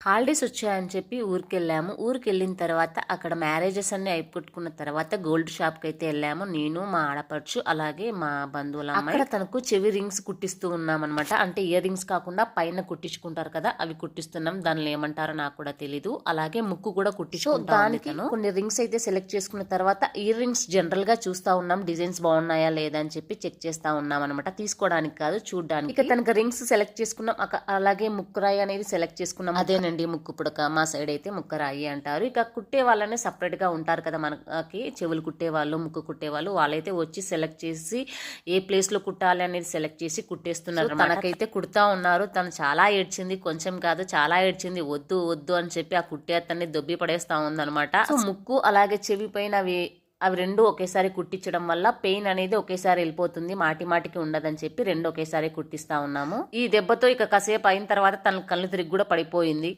Holidays వచ్చాయని చెప్పి ఊరికెళ్ళాము. ఊరికెళ్ళిన తర్వాత అక్కడ మ్యారేజెస్ అన్ని అయిపోగొట్టుకున్న తర్వాత గోల్డ్ షాప్కి అయితే వెళ్ళాము. నేను, మా ఆడపడుచు, అలాగే మా బంధువుల అమ్మాయి. అక్కడ తనకు చెవి రింగ్స్ కుట్టిస్తూ ఉన్నాం అనమాట. అంటే ఇయర్ రింగ్స్ కాకుండా పైన కుట్టించుకుంటారు కదా, అవి కుట్టిస్తున్నాం. దానిలో ఏమంటారో నాకు కూడా తెలీదు. అలాగే ముక్కు కూడా కుట్టించుకుంటాం. దానికి కొన్ని రింగ్స్ అయితే సెలెక్ట్ చేసుకున్న తర్వాత ఇయర్ రింగ్స్ జనరల్ గా చూస్తా ఉన్నాం, డిజైన్స్ బాగున్నాయా లేదా అని చెప్పి చెక్ చేస్తా ఉన్నాం అనమాట. తీసుకోవడానికి కాదు, చూడడానికి. ఇక తనకు రింగ్స్ సెలెక్ట్ చేసుకున్నాం. అలాగే ముక్కురాయి అనేది సెలెక్ట్ చేసుకున్నాం. అదేనండి ముక్కు పుడక. మా సైడ్ అయితే ముక్కరాయి అంటారు. ఇక కుట్టే వాళ్ళనే సపరేట్ గా ఉంటారు కదా మనకి, చెవులు కుట్టే వాళ్ళు, ముక్కు కుట్టే వాళ్ళు. వాళ్ళైతే వచ్చి సెలెక్ట్ చేసి ఏ ప్లేస్ లో కుట్టాలి అనేది సెలెక్ట్ చేసి కుట్టేస్తున్నారు. తనకైతే కుడతా ఉన్నారు. తను చాలా ఏడ్చింది, కొంచెం కాదు చాలా ఏడ్చింది. వద్దు వద్దు అని చెప్పి ఆ కుట్టే అతన్ని దొబ్బి పడేస్తా ఉందనమాట. సో ముక్కు అలాగే చెవి పైన అవి రెండు ఒకేసారి కుట్టించడం వల్ల పెయిన్ అనేది ఒకేసారి వెళ్ళిపోతుంది, మాటి మాటికి ఉండదని చెప్పి రెండు ఒకేసారి కుట్టిస్తా ఉన్నాము. ఈ దెబ్బతో ఇక కాసేపు అయిన తర్వాత తన కళ్ళు తిరిగి కూడా పడిపోయింది.